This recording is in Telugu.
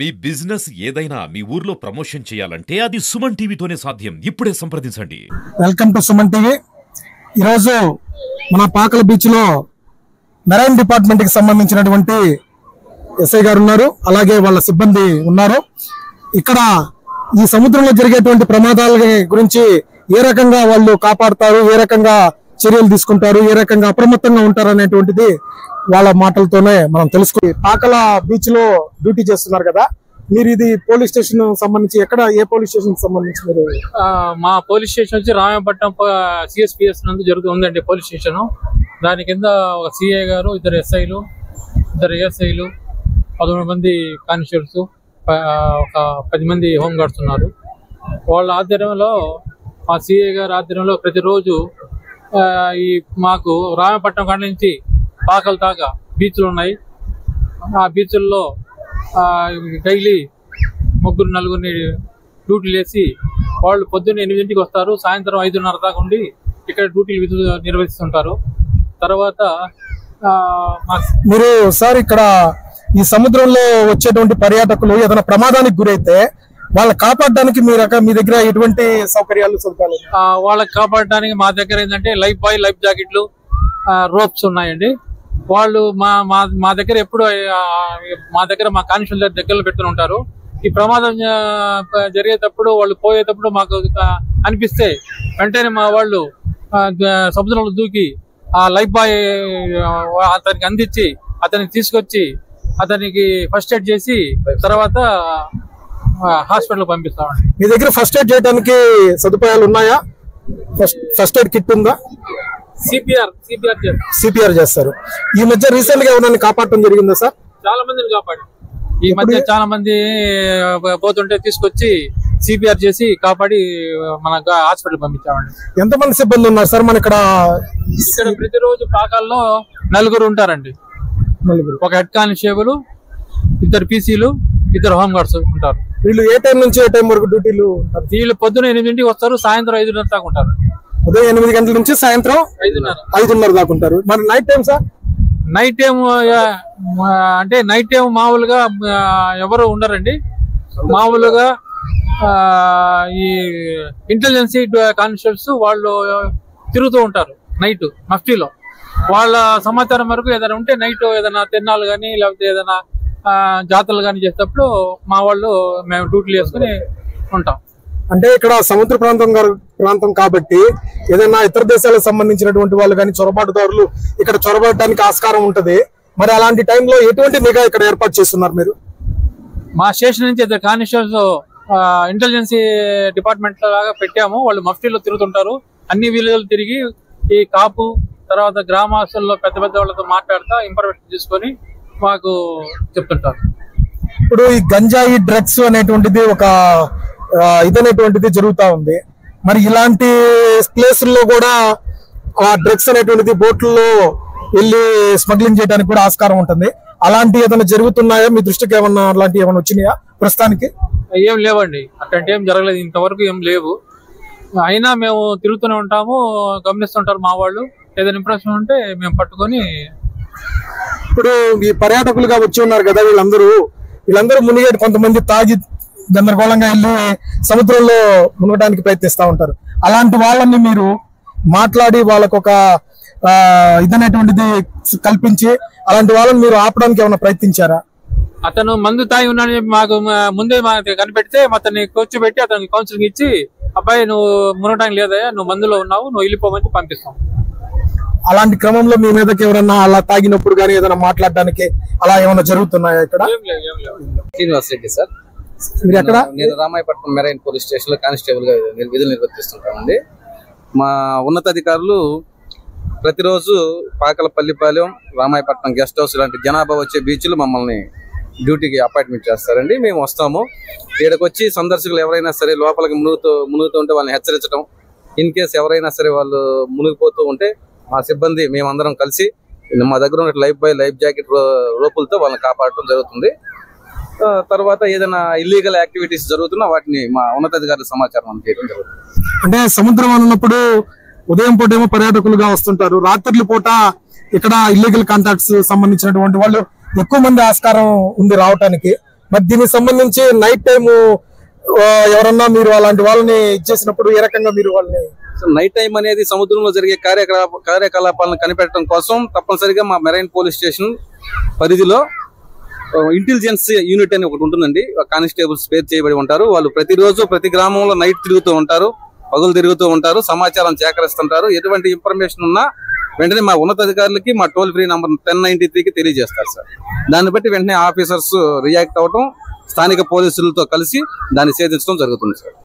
మీ బిజినెస్ ఏదైనా మీ ఊర్లో ప్రమోషన్ చేయాలంటే అది సుమన్ టీవీతోనే సాధ్యం. ఇప్పుడే సంప్రదించండి. Welcome to Suman TV. ఈరోజు మన పాకల బీచ్ లో మెరైన్ డిపార్ట్మెంట్ కి సంబంధించినటువంటి ఎస్ఐ గారు ఉన్నారు, అలాగే వాళ్ళ సిబ్బంది ఉన్నారు. ఇక్కడ ఈ సముద్రంలో జరిగేటువంటి ప్రమాదాల గురించి ఏ రకంగా వాళ్ళు కాపాడుతారు, ఏ రకంగా చర్యలు తీసుకుంటారు, ఏ రకంగా అప్రమత్తంగా ఉంటారు అనేటువంటిది వాళ్ళ మాటలతోనే మనం తెలుసుకుని. పాకల బీచ్ లో డ్యూటీ చేస్తున్నారు కదా మీరు, ఇది పోలీస్ స్టేషన్ సంబంధించి ఎక్కడ, ఏ పోలీస్ స్టేషన్ సంబంధించి మీరు? మా పోలీస్ స్టేషన్ వచ్చి రామాయపట్నం సిఎస్పిఎస్ నందు జరుగుతుందండి పోలీస్ స్టేషన్. దాని కింద ఒక సిఐ గారు, 2 ఎస్ఐలు, 2 ఏఎస్ఐలు, 13 మంది కానిస్టేబుల్స్, ఒక 10 మంది హోంగార్డ్స్ ఉన్నారు. వాళ్ళ ఆధ్వర్యంలో, మా సిఐ గారి ఆధ్వర్యంలో ప్రతిరోజు ఈ మాకు రామాయపట్నం కాడ నుంచి పాకల దాకా బీచ్లు ఉన్నాయి. ఆ బీచ్ల్లో డైలీ 3-4 డ్యూటీలు వేసి వాళ్ళు పొద్దున్న 8 వస్తారు, సాయంత్రం 5:30 దాకా ఉండి ఇక్కడ డ్యూటీలు నిర్వహిస్తుంటారు. తర్వాత మీరు సార్ ఇక్కడ ఈ సముద్రంలో వచ్చేటువంటి పర్యాటకులు ఏదైనా ప్రమాదానికి గురైతే వాళ్ళని కాపాడడానికి మీ దగ్గర ఎటువంటి సౌకర్యాలు సదుపాయాలు? వాళ్ళకి కాపాడడానికి మా దగ్గర ఏంటంటే లైఫ్ బాయ్, లైఫ్ జాకెట్లు, రోప్స్ ఉన్నాయండి. వాళ్ళు మా దగ్గర ఎప్పుడు మా కానిస్టేబుల్ దగ్గరలో పెట్టుకుని ఉంటారు. ఈ ప్రమాదం జరిగేటప్పుడు, వాళ్ళు పోయేటప్పుడు మాకు అనిపిస్తే వెంటనే మా వాళ్ళు సముద్రంలో దూకి ఆ లైఫ్ బాయ్ అతనికి అందించి అతనికి తీసుకొచ్చి అతనికి ఫస్ట్ ఎయిడ్ చేసి తర్వాత హాస్పిటల్ పంపిస్తామండి. మీ దగ్గర ఫస్ట్ ఎయిడ్ చేయడానికి సదుపాయాలు ఉన్నాయా? ఫస్ట్ ఎయిడ్ కిట్ ఉందా? సిపిఆర్ చేస్తారు. ఈ మధ్య రీసెంట్ గా ఎవరైనా కాపాడటం జరిగిందా సార్? చాలా మందిని కాపాడి, ఈ మధ్య చాలా మంది పోతుంటే తీసుకొచ్చి సిపిఆర్ చేసి కాపాడి మన హాస్పిటల్ పంపించామండి. ఎంతమంది సిబ్బంది ఉన్నారు సార్ మన ఇక్కడ? ప్రతిరోజు పాకాల్లో 4 ఉంటారండి. ఒక హెడ్ కానిస్టేబుల్, 2 పీసీలు, 2 హోంగార్డ్స్ ఉంటారు. వీళ్ళు ఏ టైం నుంచి ఏ టైం వరకు డ్యూటీలు? వీళ్ళు పొద్దున 8 వస్తారు, సాయంత్రం 5:30 దాకా ఉంటారు. ఉదయం 8 గంటల నుంచి సాయంత్రం 5:30 దాకా ఉంటారు. మరి night time sir? Night time అంటే నైట్ టైం మామూలుగా ఎవరు ఉండరండి. మామూలుగా ఈ ఇంటెలిజెన్సీ కానిస్టేబుల్స్ వాళ్ళు తిరుగుతూ ఉంటారు నైట్ మఫ్టీలో. వాళ్ళ సమాచారం వరకు ఏదైనా ఉంటే నైట్ ఏదైనా తిరణాలు కానీ లేకపోతే ఏదైనా జాతరలు కానీ చేసేటప్పుడు మా వాళ్ళు మేము డ్యూటీలు వేసుకుని ఉంటాం. అంటే ఇక్కడ సముద్ర ప్రాంతం కాబట్టి ఏదైనా ఇతర దేశాలకు సంబంధించినటువంటి వాళ్ళు కానీ చొరబాటుదారులు ఇక్కడ చొరబడటానికి ఆస్కారం ఉంటది. మరి అలాంటి టైంలో ఎటువంటి నిఘా ఇక్కడ ఏర్పాటు చేస్తున్నారు మీరు? మా స్టేషన్ నుంచి 2 కానిస్టేబుల్స్ ఇంటెలిజెన్సీ డిపార్ట్మెంట్ లాగా పెట్టాము. వాళ్ళు మఫ్టీలో తిరుగుతుంటారు, అన్ని విలేజ్లు తిరిగి ఈ కాపు తర్వాత గ్రామస్తుల్లో పెద్ద వాళ్ళతో మాట్లాడుతూ ఇన్ఫర్మేషన్ తీసుకొని మాకు చెప్తుంటారు. ఇప్పుడు ఈ గంజాయి డ్రగ్స్ అనేటువంటిది ఒక ఇదనేటువంటిది జరుగుతూ ఉంది. మరి ఇలాంటి ప్లేసుల్లో కూడా ఆ డ్రగ్స్ అనేటువంటిది బోట్లలో వెళ్ళి స్మగ్లింగ్ చేయడానికి కూడా ఆస్కారం ఉంటుంది. అలాంటి ఏదైనా జరుగుతున్నాయా మీ దృష్టికి? ఏమన్నా అలాంటివి ఏమైనా వచ్చినాయా ప్రస్తుతానికి? ఏం లేవండి, అట్లాంటి ఏం జరగలేదు ఇంతవరకు, ఏం లేవు. అయినా మేము తిరుగుతూనే ఉంటాము, గమనిస్తుంటారు మా వాళ్ళు. ఏదైనా ఇంప్రెషన్ ఉంటే మేము పట్టుకొని. ఇప్పుడు ఈ పర్యాటకులుగా వచ్చి ఉన్నారు కదా వీళ్ళందరూ మునిగేటి, కొంతమంది తాగి గందరగోళంగా వెళ్ళి సముద్రంలో మునగడానికి ప్రయత్నిస్తూ ఉంటారు. అలాంటి వాళ్ళని మీరు మాట్లాడి వాళ్ళకు ఒక ఇదనేటువంటిది కల్పించి అలాంటి వాళ్ళని మీరు ఆపడానికి ఏమైనా ప్రయత్నించారా? అతను మందు తాగి ఉన్నాడని మాకు ముందే కనిపెడితే అతన్ని కూర్చోబెట్టి అతనికి కౌన్సిలింగ్ ఇచ్చి, అబ్బాయి నువ్వు మునగడానికి లేదయ్యా, నువ్వు మందులో ఉన్నావు, నువ్వు వెళ్ళిపోమని పంపిస్తాం. అలాంటి క్రమంలో మీ మీదకి ఎవరన్నా అలా తాగినప్పుడు కానీ ఏదైనా మాట్లాడడానికి అలా ఏమైనా జరుగుతున్నాయా ఇక్కడ? శ్రీనివాస్ రెడ్డి సార్. మీరు ఎక్కడ? నేను రామాయపట్నం మెరైన్ పోలీస్ స్టేషన్ లో కానిస్టేబుల్ గా విధులు నిర్వర్తిస్తుంటామండి. మా ఉన్నతాధికారులు ప్రతిరోజు పాకలపల్లిపాలెం, రామాయపట్నం గెస్ట్ హౌస్ లాంటి జనాభా వచ్చే బీచ్లు మమ్మల్ని డ్యూటీకి అపాయింట్మెంట్ చేస్తారండి. మేము వస్తాము. ఇక్కడికి వచ్చి సందర్శకులు ఎవరైనా సరే లోపలికి మునుగుతూ ఉంటే వాళ్ళని హెచ్చరించడం, ఇన్ కేసు ఎవరైనా సరే వాళ్ళు మునిగిపోతూ ఉంటే మా సిబ్బంది మేమందరం కలిసి మా దగ్గర ఉన్న లైఫ్ బాయ్, లైఫ్ జాకెట్ రోపులతో వాళ్ళని కాపాడటం జరుగుతుంది. తర్వాత ఏదైనా ఇల్లీగల్ యాక్టివిటీస్ జరుగుతున్నా వాటిని మా ఉన్నతాధికారుల సమాచారం చేయడం జరుగుతుంది. అంటే సముద్రం అన్నప్పుడు ఉదయం పూట ఏమో పర్యాటకులుగా వస్తుంటారు, రాత్రి పూట ఇక్కడ ఇల్లీగల్ కాంటాక్ట్స్ సంబంధించినటువంటి వాళ్ళు ఎక్కువ మంది ఆస్కారం ఉంది రావటానికి. మరి దీనికి సంబంధించి నైట్ టైం ఎవరన్నా మీరు అలాంటి వాళ్ళని ఇచ్చేసినప్పుడు ఏ రకంగా మీరు వాళ్ళని నైట్ టైం అనేది సముద్రంలో జరిగే కార్యకలాపాలను కనిపెట్టడం కోసం తప్పనిసరిగా మా మెరైన్ పోలీస్ స్టేషన్ పరిధిలో ఇంటెలిజెన్స్ యూనిట్ అని ఒకటి ఉంటుందండి. కానిస్టేబుల్స్ పేరు చేయబడి ఉంటారు. వాళ్ళు ప్రతిరోజు ప్రతి గ్రామంలో నైట్ తిరుగుతూ ఉంటారు, పగులు తిరుగుతూ ఉంటారు, సమాచారం సేకరిస్తుంటారు. ఎటువంటి ఇన్ఫర్మేషన్ ఉన్నా వెంటనే మా ఉన్నతాధికారులకి మా టోల్ ఫ్రీ నంబర్ 1093కి తెలియజేస్తారు సార్. దాన్ని బట్టి వెంటనే ఆఫీసర్స్ రియాక్ట్ అవడం, స్థానిక పోలీసులతో కలిసి దాన్ని ఛేదించడం జరుగుతుంది సార్.